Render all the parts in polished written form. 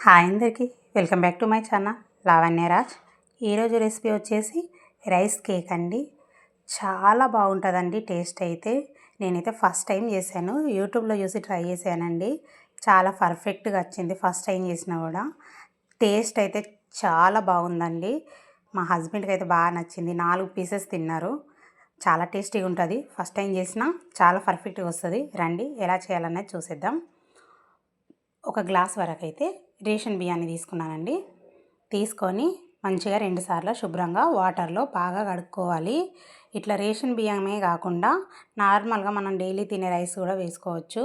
Hi అందరికీ welcome back to my channel Lavanyaraj. ఈరోజు recipe వచ్చేసి రైస్ కేక్ అండి. చాలా బాగుంటుందండి టేస్ట్ అయితే. నేనైతే ఫస్ట్ టైం చేశాను, యూట్యూబ్లో చూసి ట్రై చేశానండి. చాలా పర్ఫెక్ట్గా వచ్చింది ఫస్ట్ టైం చేసినా కూడా. టేస్ట్ అయితే చాలా బాగుందండి. మా హస్బెండ్కి అయితే బాగా నచ్చింది, 4 పీసెస్ తిన్నారు. చాలా టేస్టీగా ఉంటుంది. ఫస్ట్ టైం చేసినా చాలా పర్ఫెక్ట్గా వస్తుంది. రండి ఎలా చేయాలనేది చూసేద్దాం. ఒక గ్లాస్ వరకు అయితే రేషన్ బియ్యాన్ని తీసుకున్నానండి. తీసుకొని మంచిగా 2 సార్లు శుభ్రంగా వాటర్లో బాగా కడుక్కోవాలి. ఇట్లా రేషన్ బియ్యమే కాకుండా నార్మల్గా మనం డైలీ తినే రైస్ కూడా వేసుకోవచ్చు.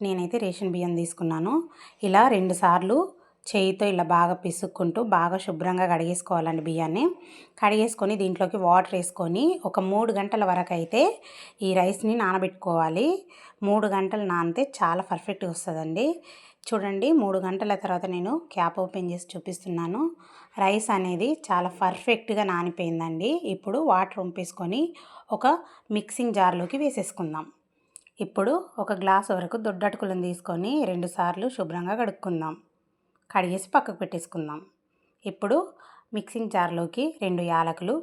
నేనైతే రేషన్ బియ్యం తీసుకున్నాను. ఇలా 2 సార్లు చేయితో ఇలా బాగా పిసుక్కుంటూ బాగా శుభ్రంగా కడిగేసుకోవాలండి బియ్యాన్ని. కడిగేసుకొని దీంట్లోకి వాటర్ వేసుకొని ఒక 3 గంటల వరకు అయితే ఈ రైస్ని నానబెట్టుకోవాలి. 3 గంటలు నానితే చాలా పర్ఫెక్ట్గా వస్తుందండి. చూడండి, 3 గంటల తర్వాత నేను క్యాప్ ఓపెన్ చేసి చూపిస్తున్నాను. రైస్ అనేది చాలా పర్ఫెక్ట్గా నానిపోయిందండి. ఇప్పుడు వాటర్ వంపేసుకొని ఒక మిక్సింగ్ జార్లోకి వేసేసుకుందాం. ఇప్పుడు ఒక గ్లాస్ వరకు దొడ్డటుకులను తీసుకొని 2 సార్లు శుభ్రంగా కడుక్కుందాం. కడిగేసి పక్కకు పెట్టేసుకుందాం. ఇప్పుడు మిక్సింగ్ జార్లోకి 2 యాలకులు,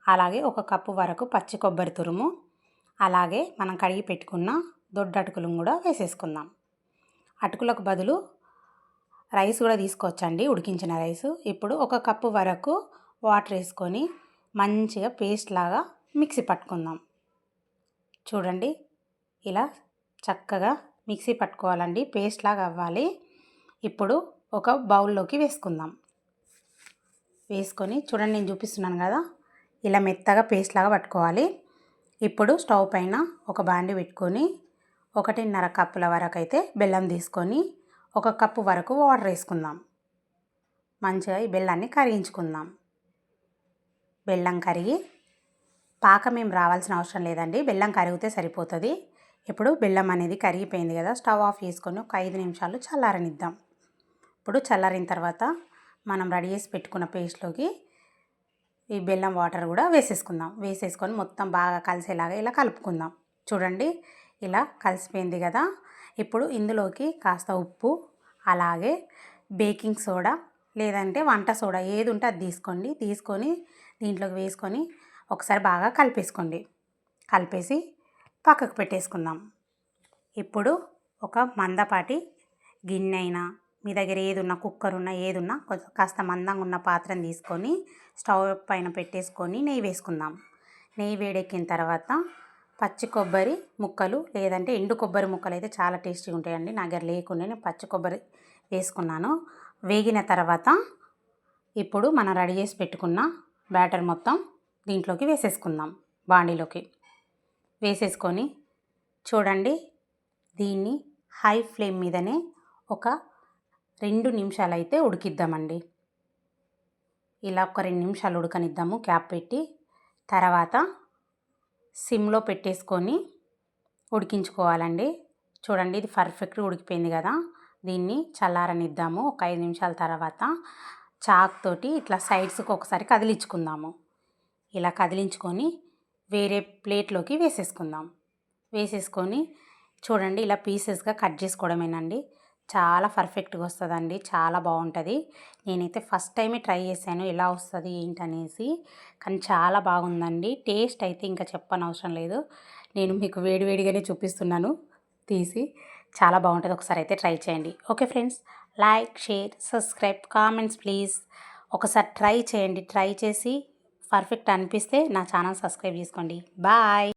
అలాగే 1 కప్పు వరకు పచ్చి కొబ్బరి తురుము, అలాగే మనం కడిగి పెట్టుకున్న దొడ్డటుకులను కూడా వేసేసుకుందాం. అటుకులకు బదులు రైస్ కూడా తీసుకోవచ్చండి, ఉడికించిన రైస్. ఇప్పుడు 1 కప్పు వరకు వాటర్ వేసుకొని మంచిగా పేస్ట్ లాగా మిక్సీ పట్టుకుందాం. చూడండి, ఇలా చక్కగా మిక్సీ పట్టుకోవాలండి, పేస్ట్ లాగా అవ్వాలి. ఇప్పుడు ఒక బౌల్లోకి వేసుకుందాం. వేసుకొని చూడండి, నేను చూపిస్తున్నాను కదా, ఇలా మెత్తగా పేస్ట్ లాగా పట్టుకోవాలి. ఇప్పుడు స్టవ్ పైన ఒక బాండి పెట్టుకొని 1.5 కప్పుల వరకు అయితే బెల్లం తీసుకొని 1 కప్పు వరకు వాటర్ వేసుకుందాం. మంచిగా ఈ బెల్లాన్ని కరిగించుకుందాం. బెల్లం కరిగి పాకం ఏం రావాల్సిన అవసరం లేదండి, బెల్లం కరిగితే సరిపోతుంది. ఇప్పుడు బెల్లం అనేది కరిగిపోయింది కదా, స్టవ్ ఆఫ్ చేసుకొని ఒక 5 నిమిషాలు చల్లారనిద్దాం. ఇప్పుడు చల్లారిన తర్వాత మనం రెడీ చేసి పెట్టుకున్న పేస్ట్లోకి ఈ బెల్లం వాటర్ కూడా వేసేసుకుందాం. వేసేసుకొని మొత్తం బాగా కలిసేలాగా ఇలా కలుపుకుందాం. చూడండి, ఇలా కలిసిపోయింది కదా. ఇప్పుడు ఇందులోకి కాస్త ఉప్పు, అలాగే బేకింగ్ సోడా లేదంటే వంట సోడా ఏది ఉంటే అది తీసుకోండి. తీసుకొని దీంట్లోకి వేసుకొని ఒకసారి బాగా కలిపేసుకోండి. కలిపేసి పక్కకు పెట్టేసుకుందాం. ఇప్పుడు ఒక మందపాటి గిన్నె అయినా, మీ దగ్గర ఏది ఉన్నా, కుక్కర్ ఉన్నా, ఏది ఉన్నా కాస్త మందంగా ఉన్న పాత్రను తీసుకొని స్టవ్ పైన పెట్టేసుకొని నెయ్యి వేసుకుందాం. నెయ్యి వేడెక్కిన తర్వాత పచ్చి కొబ్బరి ముక్కలు లేదంటే ఎండు కొబ్బరి ముక్కలు అయితే చాలా టేస్టీగా ఉంటాయండి. నా దగ్గర లేకుండా నేను పచ్చి కొబ్బరి వేసుకున్నాను. వేగిన తర్వాత ఇప్పుడు మనం రెడీ చేసి పెట్టుకున్న బ్యాటర్ మొత్తం దీంట్లోకి వేసేసుకుందాం. బాండీలోకి వేసేసుకొని చూడండి, దీన్ని హై ఫ్లేమ్ మీదనే ఒక 2 నిమిషాలు అయితే ఉడికిద్దామండి. ఇలా ఒక 2 నిమిషాలు ఉడకనిద్దాము క్యాప్ పెట్టి. తర్వాత సిమ్లో పెట్టేసుకొని ఉడికించుకోవాలండి. చూడండి, ఇది పర్ఫెక్ట్గా ఉడికిపోయింది కదా. దీన్ని చల్లారనిద్దాము. ఒక 5 నిమిషాల తర్వాత చాక్ తోటి ఇట్లా సైడ్స్కి ఒకసారి కదిలించుకుందాము. ఇలా కదిలించుకొని వేరే ప్లేట్లోకి వేసేసుకుందాం. వేసేసుకొని చూడండి, ఇలా పీసెస్గా కట్ చేసుకోవడమేనండి. చాలా పర్ఫెక్ట్గా వస్తుందండి, చాలా బాగుంటుంది. నేనైతే ఫస్ట్ టైమే ట్రై చేశాను ఎలా వస్తుంది ఏంటనేసి, కానీ చాలా బాగుందండి. టేస్ట్ అయితే ఇంకా చెప్పనవసరం లేదు. నేను మీకు వేడివేడిగానే చూపిస్తున్నాను తీసి. చాలా బాగుంటుంది, ఒకసారి అయితే ట్రై చేయండి. Okay friends, like, share, subscribe, comments please. ఒకసారి ట్రై చేయండి. ట్రై చేసి పర్ఫెక్ట్ అనిపిస్తే నా ఛానల్ సబ్స్క్రైబ్ చేసుకోండి. బాయ్.